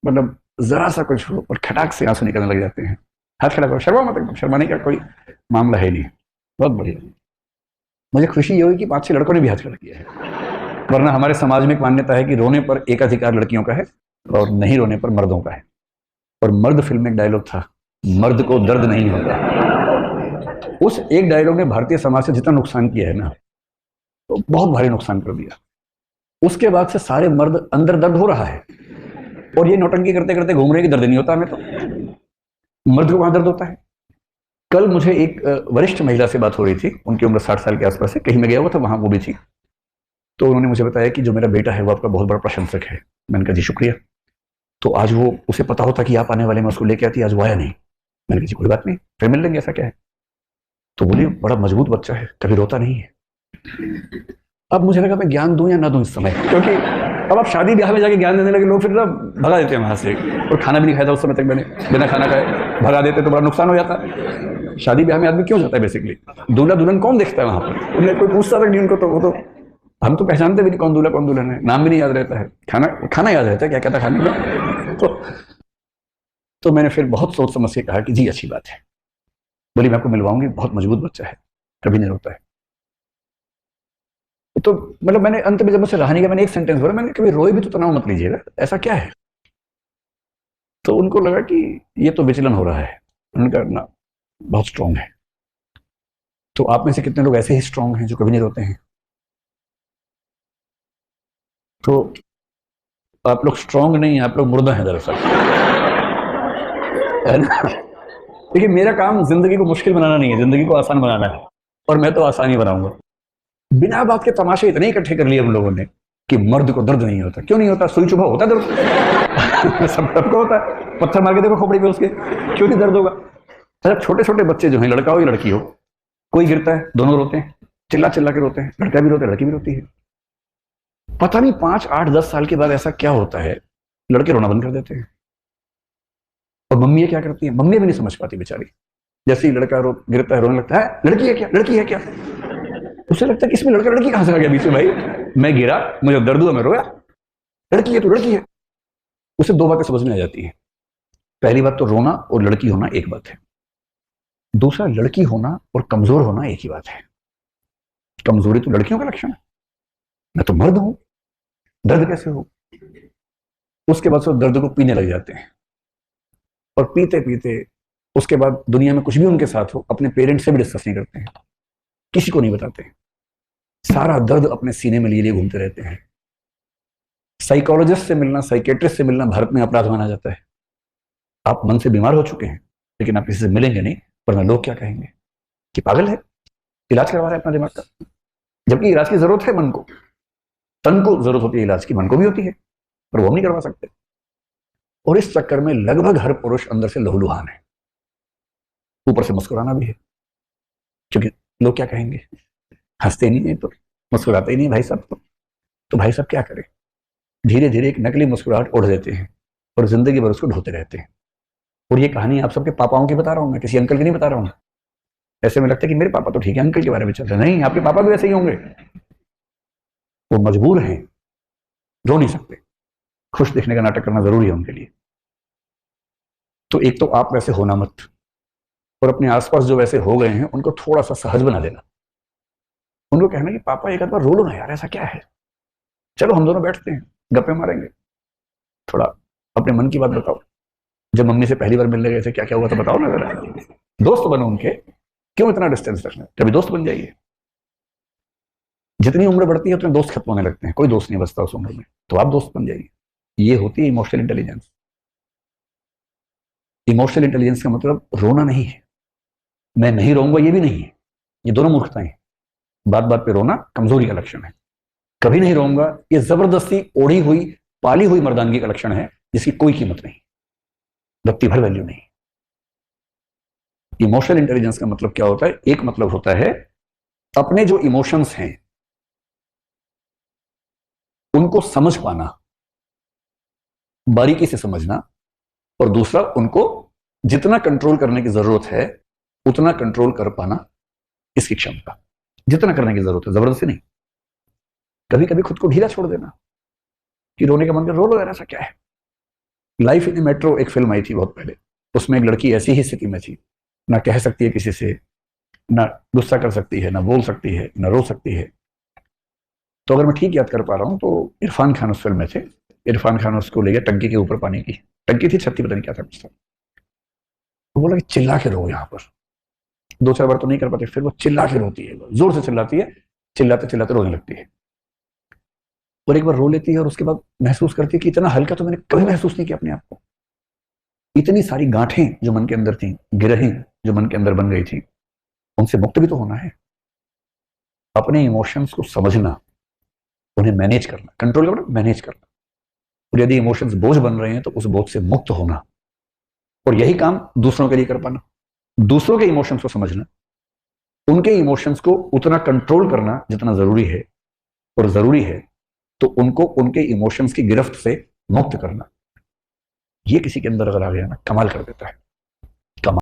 मतलब जरा सा कुछ हो और खटाक से आंसू निकलने लग जाते हैं। हाथ खड़ा करो, शर्मा मत, एकदम शर्माने का कोई मामला है नहीं। बहुत बढ़िया। मुझे खुशी ये हुई कि 5-6 लड़कों ने भी हाथ खड़ा किया है, वरना हमारे समाज में एक मान्यता है कि रोने पर एक अधिकार लड़कियों का है और नहीं रोने पर मर्दों का है। और मर्द फिल्म में एक डायलॉग था, मर्द को दर्द नहीं होता। उस एक डायलॉग ने भारतीय समाज से जितना नुकसान किया है ना, तो बहुत भारी नुकसान कर दिया। उसके बाद से सारे मर्द अंदर दर्द हो रहा है और ये नौटंकी करते करते घूम रहे कि दर्द नहीं होता हमें, तो मर्द को कहां दर्द होता है। कल मुझे एक वरिष्ठ महिला से बात हो रही थी, उनकी उम्र 60 साल के आसपास है, कहीं मैं गया हुआ था वहां वो भी थी। तो उन्होंने मुझे बताया कि जो मेरा बेटा है वो आपका बहुत बड़ा प्रशंसक है। मैंने कहा जी शुक्रिया। तो आज वो, उसे पता होता कि आप आने वाले, मैं उसको लेके आती, आज वो आया नहीं। मैंने कहा जी कोई बात नहीं, फिर मिल लेंगे, ऐसा क्या है। तो बोली बड़ा मजबूत बच्चा है, कभी रोता नहीं है। अब मुझे लगा मैं ज्ञान दूं या ना दूं इस समय, क्योंकि अब आप शादी ब्याह में जाके ज्ञान देने लगे, लोग फिर ना भगा देते हैं वहां से। और खाना भी नहीं खाया था उस समय तक मैंने, बिना खाना खाए भगा देते तो बड़ा नुकसान हो जाता। शादी ब्याह में आदमी क्यों जाता है बेसिकली, दूल्हा दुल्हन कौन देखता है वहां पर, उन्हें कोई पूछता तक नहीं उनको, तो वो तो हम तो पहचानते भी नहीं कौन दूल्हा कौन दुल्हन है, नाम भी नहीं याद रहता है, खाना खाना याद रहता है क्या क्या था खाने में। तो मैंने फिर बहुत सोच समझ के कहा कि जी अच्छी बात है। बोली मैं आपको मिलवाऊंगी, बहुत मजबूत बच्चा है, कभी नहीं रोता है। तो मतलब मैंने अंत में जब मुझसे रहा नहीं गया, मैंने एक सेंटेंस बोला, मैंने कभी रोए भी तो तनाव मत लीजिएगा, ऐसा क्या है। तो उनको लगा कि ये तो विचलन हो रहा है। उन्होंने कहा ना, बहुत स्ट्रांग है। तो आप में से कितने लोग ऐसे ही स्ट्रांग हैं जो कभी नहीं रोते हैं। तो आप लोग स्ट्रांग नहीं हैं, आप लोग मुर्दा हैं दरअसल, है ना। देखिए मेरा काम जिंदगी को मुश्किल बनाना नहीं है, जिंदगी को आसान बनाना है, और मैं तो आसान ही बनाऊंगा। बिना बात के तमाशे इतने इकट्ठे कर लिए हम लोगों ने कि मर्द को दर्द नहीं होता, क्यों नहीं होता, सुई चुभा होता है दर्द। सबको होता है, पत्थर मार के देखो खोपड़ी पे उसके, क्यों नहीं दर्द होगा। अच्छा छोटे छोटे बच्चे जो हैं, लड़का हो या लड़की हो, कोई गिरता है दोनों रोते हैं, चिल्ला चिल्ला के रोते हैं, लड़का भी रोता है लड़की भी रोती है। पता नहीं 5, 8, 10 साल के बाद ऐसा क्या होता है, लड़के रोना बंद कर देते हैं। और मम्मी क्या करती है, मम्मी भी नहीं समझ पाती बेचारी। जैसे ही लड़का गिरता है रोने लगता है, लड़की है क्या, लड़की है क्या। उसे लगता है कि इसमें लड़का लड़की कहां से आ गया बीच में भाई, मैं गिरा मुझे दर्द हुआ मैं रोया, लड़की है तो लड़की है। उसे दो बातें समझ में आ जाती है। पहली बात तो रोना और लड़की होना एक बात है, दूसरा लड़की होना और कमजोर होना एक ही बात है। कमजोरी तो लड़कियों का लक्षण है, मैं तो मर्द हूं, दर्द कैसे हो। उसके बाद सब दर्द को पीने लग जाते हैं, और पीते पीते उसके बाद दुनिया में कुछ भी उनके साथ हो, अपने पेरेंट्स से भी डिस्कस नहीं करते हैं, किसी को नहीं बताते, सारा दर्द अपने सीने में लिए लिए घूमते रहते हैं। साइकोलॉजिस्ट से मिलना, साइकेट्रिस्ट से मिलना भारत में अपराध माना जाता है। आप मन से बीमार हो चुके हैं, लेकिन आप किसी से मिलेंगे नहीं, वरना लोग क्या कहेंगे कि पागल है, इलाज करवा रहा है अपना दिमाग का। जबकि इलाज की जरूरत है मन को, तन को जरूरत होती है इलाज की, मन को भी होती है, पर वो हम नहीं करवा सकते। और इस चक्कर में लगभग हर पुरुष अंदर से लहूलुहान है, ऊपर से मुस्कुराना भी है, क्योंकि लोग क्या कहेंगे, हंसते नहीं है तो, मुस्कुराते ही नहीं भाई साहब तो भाई साहब क्या करें। धीरे धीरे एक नकली मुस्कुराहट ओढ़ देते हैं और जिंदगी भर उसको ढोते रहते हैं। और ये कहानी आप सबके पापाओं की बता रहा हूं, मैं किसी अंकल की नहीं बता रहा हूं। ऐसे में लगता है कि मेरे पापा तो ठीक है, अंकल के बारे में चल रहा है, नहीं आपके पापा भी वैसे ही होंगे। वो मजबूर हैं, रो नहीं सकते, खुश दिखने का नाटक करना जरूरी है उनके लिए। तो एक तो आप वैसे होना मत, और अपने आसपास जो वैसे हो गए हैं उनको थोड़ा सा सहज बना देना। उनको कहना कि पापा एक आध बार रो लो ना यार, ऐसा क्या है, चलो हम दोनों बैठते हैं, गप्पे मारेंगे, थोड़ा अपने मन की बात बताओ। जब मम्मी से पहली बार मिलने गए थे क्या क्या हुआ था बताओ ना जरा, दोस्त बनो उनके, क्यों इतना डिस्टेंस रखना, कभी दोस्त बन जाइए। जितनी उम्र बढ़ती है उतने दोस्त खत्म होने लगते हैं, कोई दोस्त नहीं बचता उस उम्र में, तो आप दोस्त बन जाइए। ये होती है इमोशनल इंटेलिजेंस। इमोशनल इंटेलिजेंस का मतलब रोना नहीं है, मैं नहीं रोऊंगा ये भी नहीं है, ये दोनों मूर्खताएं हैं। बात बात पे रोना कमजोरी का लक्षण है, कभी नहीं रोऊंगा ये जबरदस्ती ओढ़ी हुई पाली हुई मर्दानगी का लक्षण है, जिसकी कोई कीमत नहीं, रत्ती भर वैल्यू नहीं। इमोशनल इंटेलिजेंस का मतलब क्या होता है, एक मतलब होता है अपने जो इमोशंस हैं उनको समझ पाना, बारीकी से समझना, और दूसरा उनको जितना कंट्रोल करने की जरूरत है उतना कंट्रोल कर पाना, इसकी क्षमता। जितना करने की जरूरत है, जबरदस्ती नहीं। कभी कभी खुद को ढीला छोड़ देना कि रोने का मन कर रो लो यार, ऐसा क्या है। लाइफ इन मेट्रो एक फिल्म आई थी बहुत पहले, उसमें एक लड़की ऐसी ही स्थिति में थी, ना कह सकती है किसी से, ना गुस्सा कर सकती है, ना बोल सकती है, ना रो सकती है। तो अगर मैं ठीक याद कर पा रहा हूँ तो इरफान खान उस फिल्म में थे। इरफान खान उसको ले गया टंकी के ऊपर, पानी की टंकी थी, छत थी, पता नहीं क्या था कुछ था। तो बोला कि चिल्ला के रो यहाँ पर। दो चार बार तो नहीं कर पाते, फिर वो चिल्ला के रोती है, जोर से चिल्लाती है, चिल्लाते चिल्लाते रोने लगती है। और एक बार रो लेती है और उसके बाद महसूस करती है कि इतना हल्का तो मैंने कभी महसूस नहीं किया अपने आप को। इतनी सारी गांठें जो मन के अंदर थी, गिरहें जो मन के अंदर बन गई थी, उनसे मुक्त भी तो होना है। अपने इमोशंस को समझना, उन्हें मैनेज करना, कंट्रोल करना, मैनेज करना। और यदि इमोशंस बोझ बन रहे हैं तो उस बोझ से मुक्त होना, और यही काम दूसरों के लिए कर पाना। दूसरों के इमोशंस को समझना, उनके इमोशंस को उतना कंट्रोल करना जितना जरूरी है, और जरूरी है तो उनको उनके इमोशंस की गिरफ्त से मुक्त करना। ये किसी के अंदर अगर आ गया ना, कमाल कर देता है।